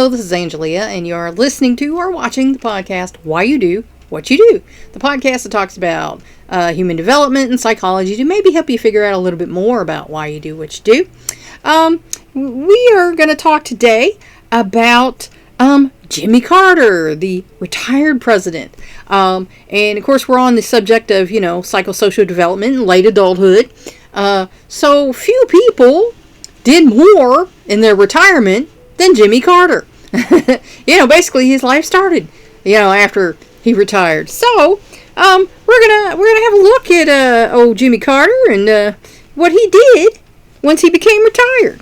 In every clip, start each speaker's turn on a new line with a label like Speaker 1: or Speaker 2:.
Speaker 1: Hello, this is Angelia, and you are listening to or watching the podcast Why You Do What You Do. The podcast that talks about human development and psychology to maybe help you figure out a little bit more about why you do what you do. We are going to talk today about Jimmy Carter, the retired president. And of course, we're on the subject of, psychosocial development and late adulthood. So few people did more in their retirement than Jimmy Carter. Basically his life started, after he retired. So, we're gonna have a look at old Jimmy Carter and what he did once he became retired.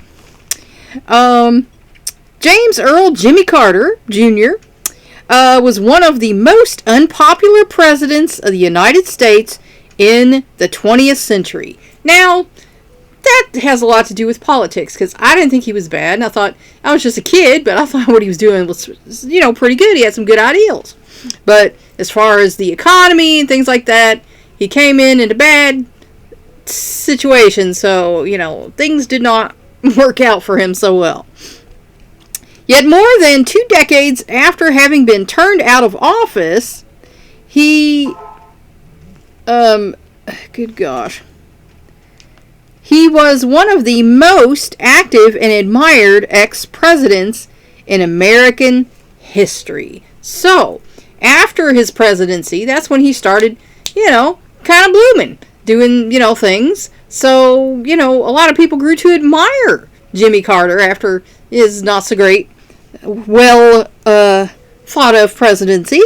Speaker 1: James Earl Jimmy Carter Jr. Was one of the most unpopular presidents of the United States in the 20th century. Now, that has a lot to do with politics, because I didn't think he was bad, and I thought, I was just a kid, but I thought what he was doing was, pretty good. He had some good ideals. But as far as the economy and things like that, he came in a bad situation, so, things did not work out for him so well. Yet more than 2 decades after having been turned out of office, he, good gosh, he was one of the most active and admired ex-presidents in American history. So, after his presidency, that's when he started, kind of blooming, doing, things. So, a lot of people grew to admire Jimmy Carter after his not so great, well thought of presidency.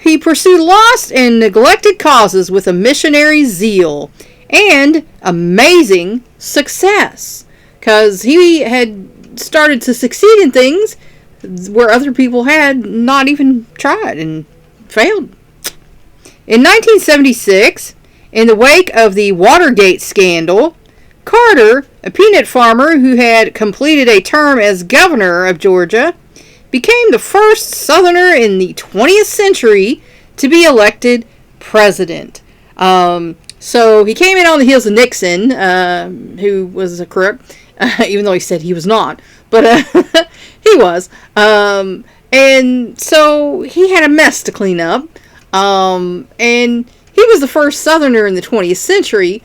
Speaker 1: He pursued lost and neglected causes with a missionary zeal and amazing success, because he had started to succeed in things where other people had not even tried and failed. In 1976, in the wake of the Watergate scandal, Carter, a peanut farmer who had completed a term as governor of Georgia, became the first Southerner in the 20th century to be elected president. So he came in on the heels of Nixon, who was a crook, even though he said he was not, but he was. And so he had a mess to clean up, and he was the first Southerner in the 20th century,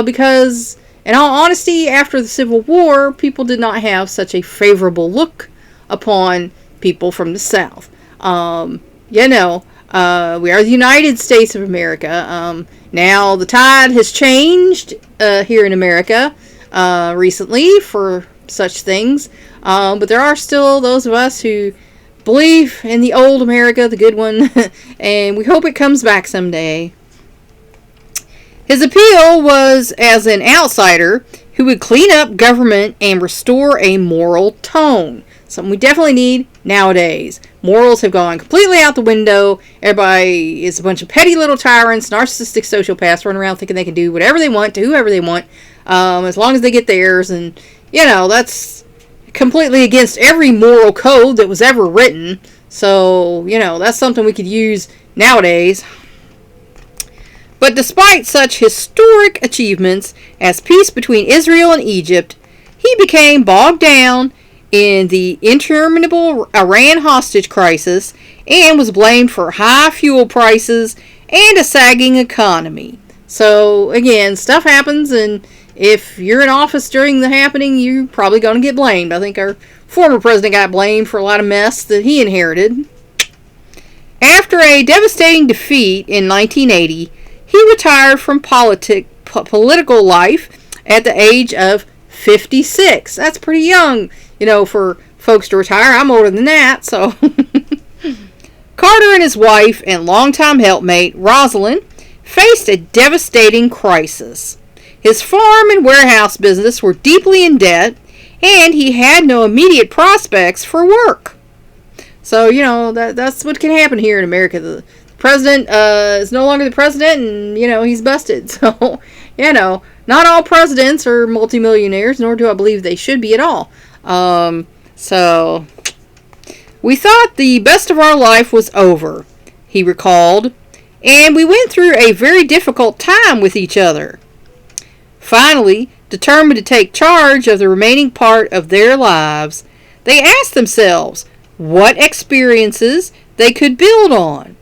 Speaker 1: because, in all honesty, after the Civil War, people did not have such a favorable look upon people from the South. We are the United States of America. Now the tide has changed here in America recently for such things, but there are still those of us who believe in the old America, the good one, and we hope it comes back someday. His appeal was as an outsider who would clean up government and restore a moral tone. Something we definitely need nowadays. Morals have gone completely out the window. Everybody is a bunch of petty little tyrants, narcissistic sociopaths running around thinking they can do whatever they want to whoever they want, as long as they get theirs. And, that's completely against every moral code that was ever written. So, that's something we could use nowadays. But despite such historic achievements as peace between Israel and Egypt, he became bogged down in the interminable Iran hostage crisis and was blamed for high fuel prices and a sagging economy. So, again, stuff happens, and if you're in office during the happening, you're probably going to get blamed. I think our former president got blamed for a lot of mess that he inherited. After a devastating defeat in 1980, he retired from political life at the age of 56. That's pretty young, for folks to retire. I'm older than that, so. Carter and his wife and longtime helpmate, Rosalind, faced a devastating crisis. His farm and warehouse business were deeply in debt, and he had no immediate prospects for work. So, that's what can happen here in America. The president is no longer the president, and, he's busted. So, not all presidents are multimillionaires, nor do I believe they should be at all. So, we thought the best of our life was over, he recalled, and we went through a very difficult time with each other. Finally, determined to take charge of the remaining part of their lives, they asked themselves what experiences they could build on,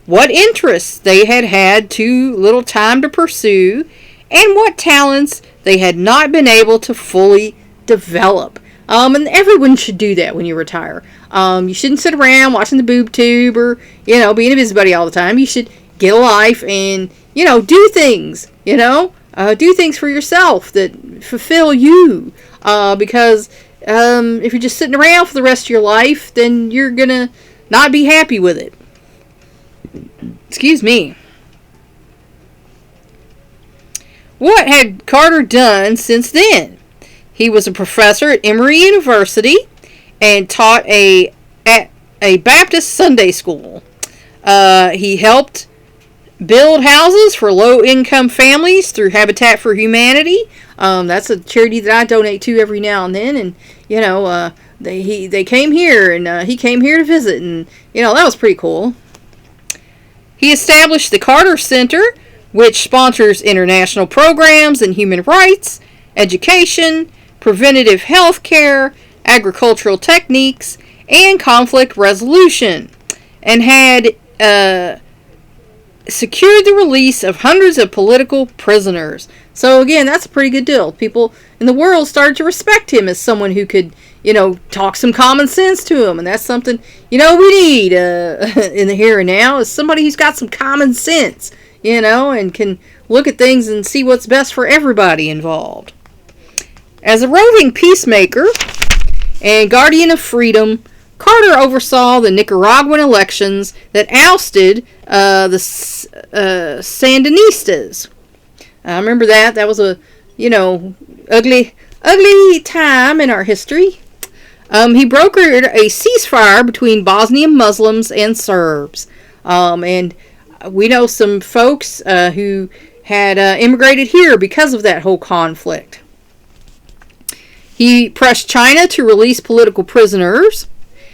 Speaker 1: what interests they had had too little time to pursue, and what talents they had not been able to fully develop. And everyone should do that when you retire. You shouldn't sit around watching the boob tube or, being a busybody all the time. You should get a life and, do things, do things for yourself that fulfill you. Because if you're just sitting around for the rest of your life, then you're going to not be happy with it. Excuse me. What had Carter done since then? He was a professor at Emory University and taught at a Baptist Sunday school. He helped build houses for low-income families through Habitat for Humanity. That's a charity that I donate to every now and then. And, they came here, and he came here to visit. And, that was pretty cool. He established the Carter Center, which sponsors international programs in human rights, education, preventative health care, agricultural techniques, and conflict resolution, and had secured the release of hundreds of political prisoners. So again, that's a pretty good deal. People in the world started to respect him as someone who could, talk some common sense to them, and that's something, we need in the here and now, is somebody who's got some common sense, and can look at things and see what's best for everybody involved. As a roving peacemaker and guardian of freedom, Carter oversaw the Nicaraguan elections that ousted the Sandinistas. I remember that. That was a, ugly time in our history. He brokered a ceasefire between Bosnian Muslims and Serbs. And we know some folks who had immigrated here because of that whole conflict. He pressed China to release political prisoners.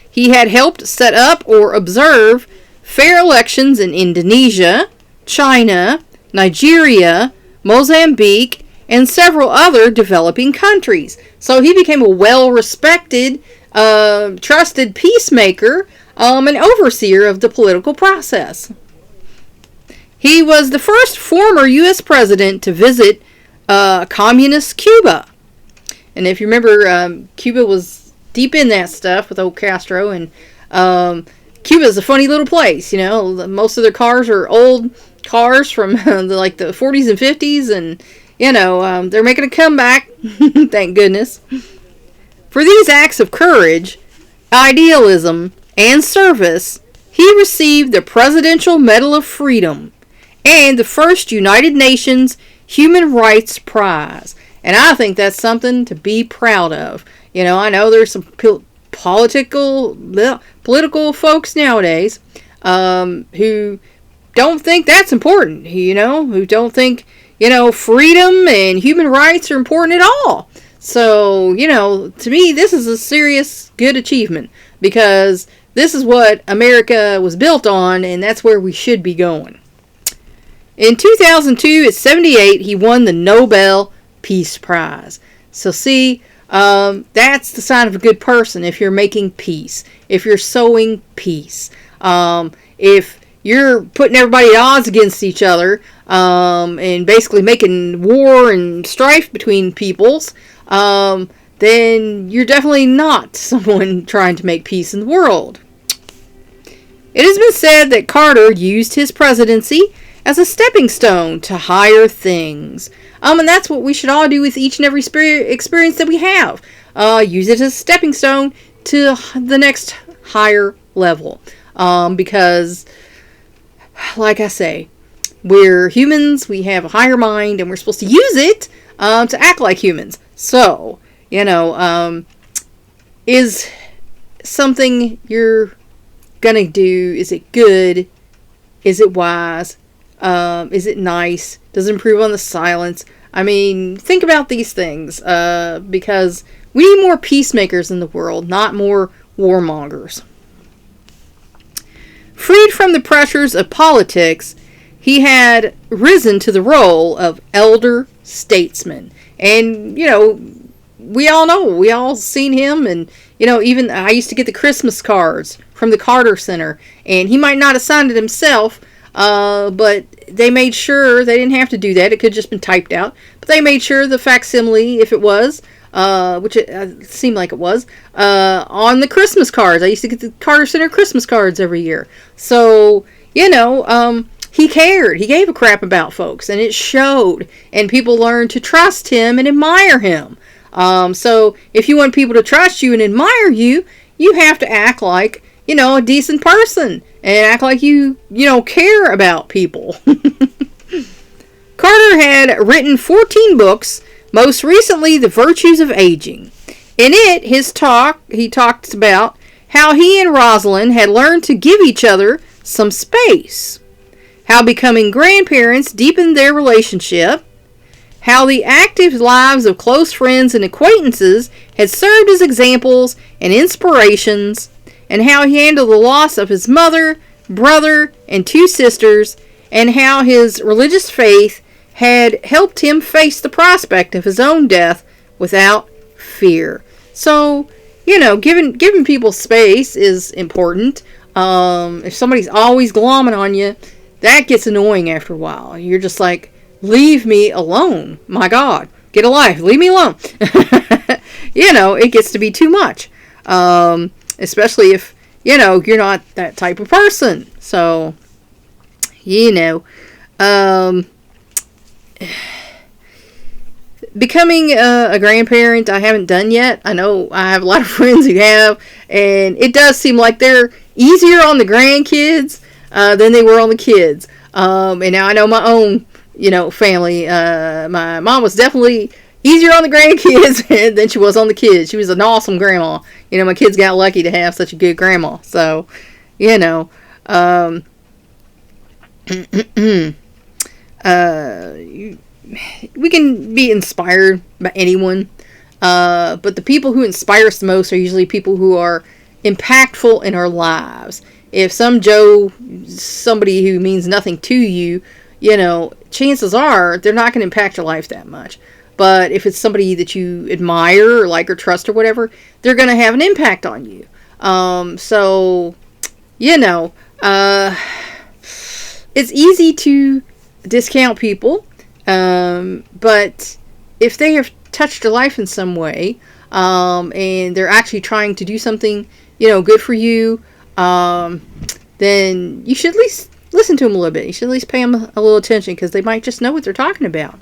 Speaker 1: He had helped set up or observe fair elections in Indonesia, China, Nigeria, Mozambique, and several other developing countries. So he became a well-respected, trusted peacemaker and overseer of the political process. He was the first former U.S. president to visit communist Cuba. And if you remember, Cuba was deep in that stuff with old Castro, and Cuba's a funny little place, Most of their cars are old cars from the 40s and 50s, and, they're making a comeback, thank goodness. For these acts of courage, idealism, and service, he received the Presidential Medal of Freedom and the first United Nations Human Rights Prize. And I think that's something to be proud of. I know there's some political folks nowadays who don't think that's important, who don't think, freedom and human rights are important at all. So, to me, this is a serious good achievement, because this is what America was built on, and that's where we should be going. In 2002, at 78, he won the Nobel Peace Prize. So see, that's the sign of a good person if you're making peace, if you're sowing peace, if you're putting everybody at odds against each other, and basically making war and strife between peoples, then you're definitely not someone trying to make peace in the world. It has been said that Carter used his presidency as a stepping stone to higher things. And that's what we should all do with each and every experience that we have. Use it as a stepping stone to the next higher level. Because, like I say, we're humans, we have a higher mind, and we're supposed to use it to act like humans. So, is something you're gonna do, is it good? Is it wise? Is it nice? Does it improve on the silence? I mean, think about these things, because we need more peacemakers in the world, not more warmongers. Freed from the pressures of politics, he had risen to the role of elder statesman. And, we all seen him. And, even I used to get the Christmas cards from the Carter Center. And he might not have signed it himself, but they made sure they didn't have to do that. It could have just been typed out. But they made sure the facsimile, if it was, which it seemed like it was, on the Christmas cards. I used to get the Carter Center Christmas cards every year. So, he cared. He gave a crap about folks, and it showed. And people learned to trust him and admire him. So if you want people to trust you and admire you, you have to act like, a decent person. And act like you care about people. Carter had written 14 books, most recently The Virtues of Aging. In it, he talks about how he and Rosalind had learned to give each other some space, how becoming grandparents deepened their relationship, how the active lives of close friends and acquaintances had served as examples and inspirations, and how he handled the loss of his mother, brother, and 2 sisters, and how his religious faith had helped him face the prospect of his own death without fear. So, giving people space is important. If somebody's always glomming on you, that gets annoying after a while. You're just like, leave me alone. My God, get a life. Leave me alone. It gets to be too much. Especially if, you're not that type of person. So, becoming a grandparent, I haven't done yet. I know I have a lot of friends who have, and it does seem like they're easier on the grandkids than they were on the kids. And now I know my own, family. My mom was definitely easier on the grandkids than she was on the kids. She was an awesome grandma. My kids got lucky to have such a good grandma. So, we can be inspired by anyone, but the people who inspire us the most are usually people who are impactful in our lives. If somebody who means nothing to you, chances are they're not going to impact your life that much. But if it's somebody that you admire or like or trust or whatever, they're going to have an impact on you. It's easy to discount people, but if they have touched your life in some way, and they're actually trying to do something, good for you, then you should at least listen to them a little bit. You should at least pay them a little attention, because they might just know what they're talking about.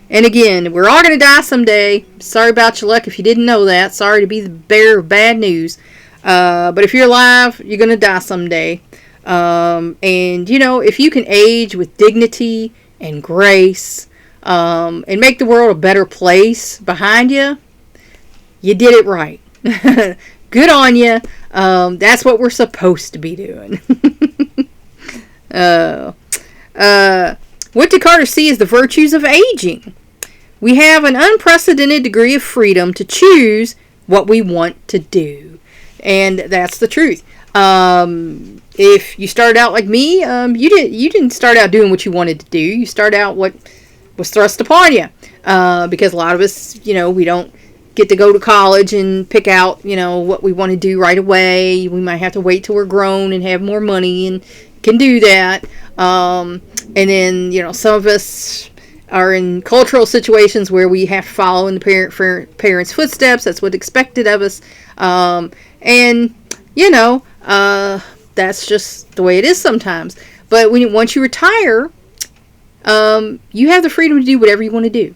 Speaker 1: And again, we're all going to die someday. Sorry about your luck if you didn't know that. Sorry to be the bearer of bad news. But if you're alive, you're going to die someday. And, if you can age with dignity and grace, and make the world a better place behind you, you did it right. Good on you. That's what we're supposed to be doing. What did Carter see as the virtues of aging? We have an unprecedented degree of freedom to choose what we want to do. And that's the truth. If you started out like me, you didn't start out doing what you wanted to do. You started out what was thrust upon you. Because a lot of us, we don't get to go to college and pick out, what we want to do right away. We might have to wait till we're grown and have more money and can do that. And then, some of us are in cultural situations where we have to follow in the parents' footsteps. That's what's expected of us. That's just the way it is sometimes. But once you retire, you have the freedom to do whatever you want to do.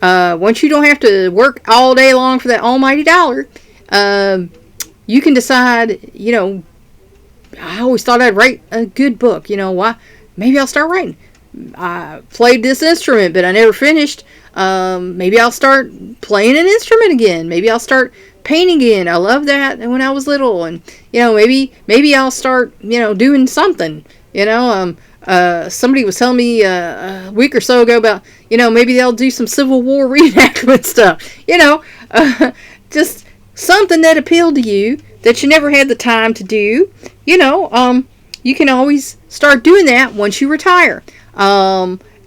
Speaker 1: Once you don't have to work all day long for that almighty dollar, you can decide, I always thought I'd write a good book. Why? Maybe I'll start writing. I played this instrument, but I never finished. Maybe I'll start playing an instrument again. Maybe I'll start painting again. I loved that when I was little. And, maybe I'll start, doing something. Somebody was telling me a week or so ago about, maybe they'll do some Civil War reenactment stuff. Just something that appealed to you that you never had the time to do. You can always start doing that once you retire.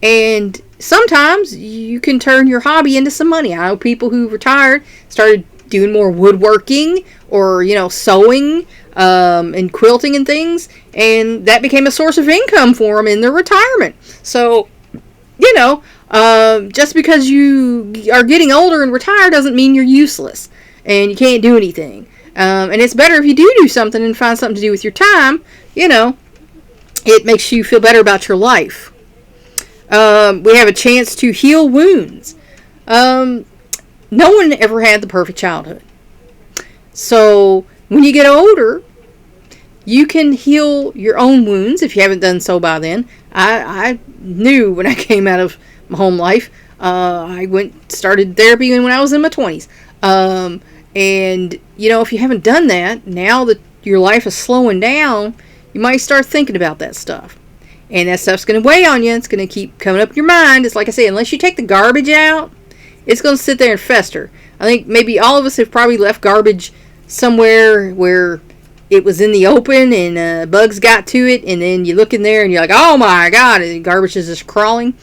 Speaker 1: And sometimes you can turn your hobby into some money. I know people who retired started doing more woodworking or, sewing and quilting and things, and that became a source of income for them in their retirement. So, just because you are getting older and retire doesn't mean you're useless and you can't do anything. And it's better if you do something and find something to do with your time. It makes you feel better about your life. We have a chance to heal wounds. No one ever had the perfect childhood. So when you get older, you can heal your own wounds if you haven't done so by then. I knew when I came out of my home life. I started therapy when I was in my 20s. And, if you haven't done that, now that your life is slowing down, you might start thinking about that stuff. And that stuff's going to weigh on you. It's going to keep coming up in your mind. It's like I say, unless you take the garbage out, it's going to sit there and fester. I think maybe all of us have probably left garbage somewhere where it was in the open and bugs got to it, and then you look in there and you're like, oh my God, and the garbage is just crawling.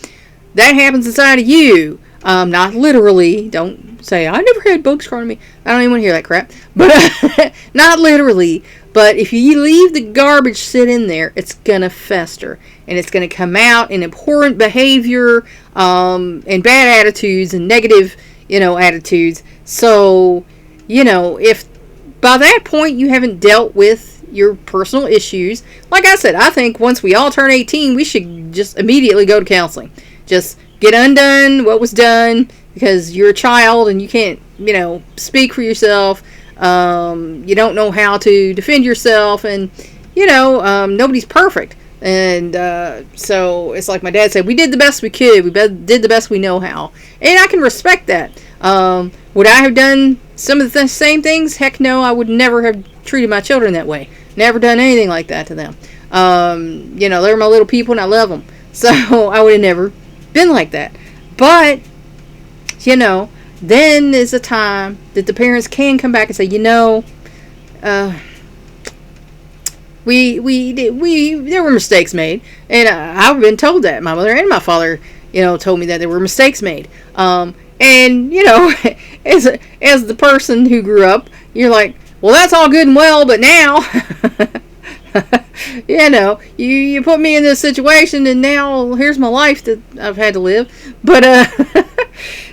Speaker 1: That happens inside of you. Not literally. Don't say, I never had bugs crawling me. I don't even want to hear that crap. But not literally. But if you leave the garbage sit in there, it's going to fester. And it's going to come out in abhorrent behavior and bad attitudes and negative, attitudes. So, if by that point you haven't dealt with your personal issues, like I said, I think once we all turn 18, we should just immediately go to counseling. Just get undone what was done, because you're a child and you can't, speak for yourself. You don't know how to defend yourself, and, nobody's perfect. And so it's like my dad said, we did the best we could. We did the best we know how. And I can respect that. Would I have done some of the same things? Heck no, I would never have treated my children that way. Never done anything like that to them. They're my little people and I love them. So I would have never been like that. But, then is a time that the parents can come back and say, there were mistakes made. And I've been told that. My mother and my father, told me that there were mistakes made. And, as the person who grew up, you're like, well, that's all good and well, but now, you put me in this situation, and now here's my life that I've had to live. But,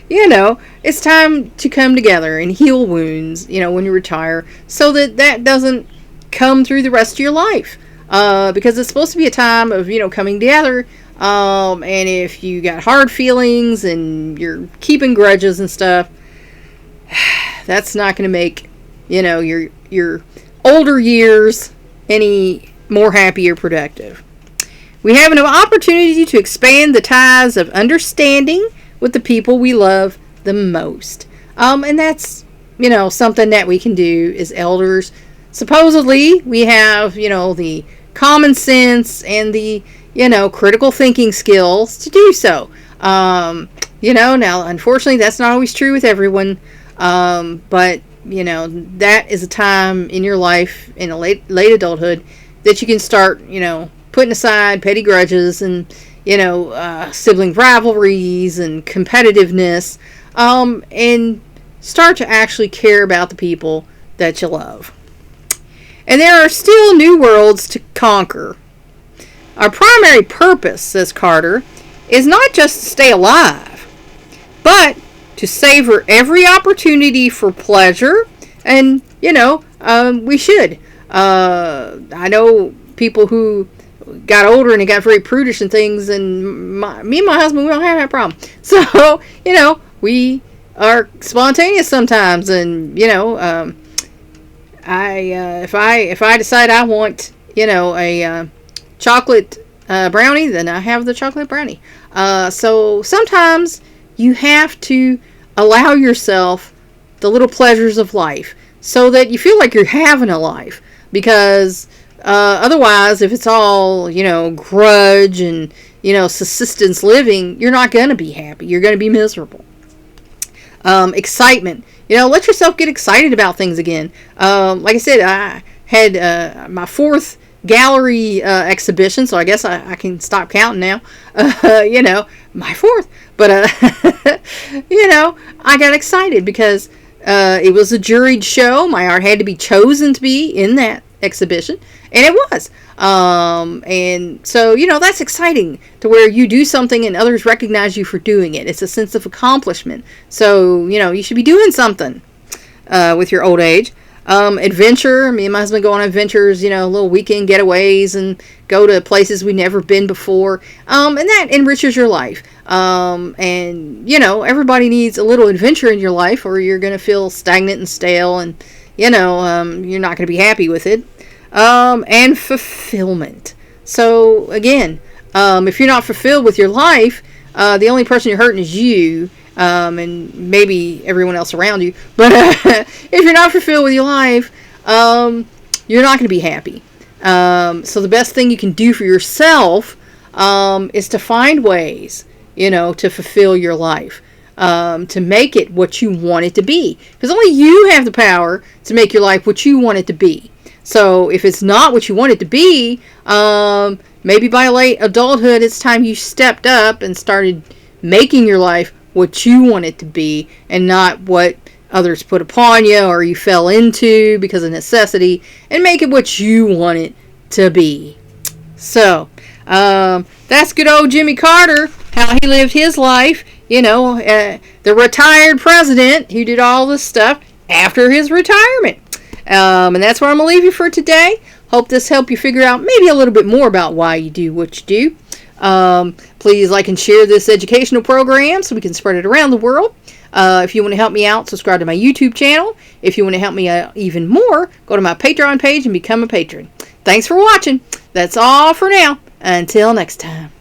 Speaker 1: it's time to come together and heal wounds, when you retire, so that doesn't come through the rest of your life. Because it's supposed to be a time of, coming together. And if you got hard feelings and you're keeping grudges and stuff, that's not going to make, your older years any more happy or productive. We have an opportunity to expand the ties of understanding with the people we love the most. And that's, something that we can do as elders. Supposedly, we have, the common sense and the, critical thinking skills to do so. Now, unfortunately, that's not always true with everyone. But, that is a time in your life, in a late adulthood, that you can start, putting aside petty grudges and, sibling rivalries and competitiveness, and start to actually care about the people that you love. And there are still new worlds to conquer. Our primary purpose, says Carter, is not just to stay alive, but to savor every opportunity for pleasure. And, we should. I know people who got older and they got very prudish and things, and me and my husband, we don't have that problem. So, we are spontaneous sometimes, and, if I decide I want, a chocolate brownie, then I have the chocolate brownie. So sometimes you have to allow yourself the little pleasures of life so that you feel like you're having a life. Because otherwise, if it's all, grudge and, subsistence living, you're not going to be happy. You're going to be miserable. Excitement. Let yourself get excited about things again. Like I said, I had my 4th gallery exhibition, so I guess I can stop counting now. My fourth. But, I got excited because it was a juried show. My art had to be chosen to be in that exhibition, and it was. And so, that's exciting to where you do something and others recognize you for doing it. It's a sense of accomplishment. So, you should be doing something with your old age. Adventure. Me and my husband go on adventures, little weekend getaways and go to places we've never been before. And that enriches your life. Everybody needs a little adventure in your life or you're going to feel stagnant and stale and, you're not going to be happy with it. And fulfillment. So, again, if you're not fulfilled with your life, the only person you're hurting is you. And maybe everyone else around you. But if you're not fulfilled with your life, you're not going to be happy. So the best thing you can do for yourself is to find ways, to fulfill your life. To make it what you want it to be. Because only you have the power to make your life what you want it to be. So if it's not what you want it to be, maybe by late adulthood, it's time you stepped up and started making your life what you want it to be and not what others put upon you or you fell into because of necessity, and make it what you want it to be. So, that's good old Jimmy Carter, how he lived his life, the retired president who did all this stuff after his retirement. And that's where I'm going to leave you for today. Hope this helped you figure out maybe a little bit more about why you do what you do. Please like and share this educational program so we can spread it around the world. If you want to help me out, subscribe to my YouTube channel. If you want to help me out even more, go to my Patreon page and become a patron. Thanks for watching. That's all for now. Until next time.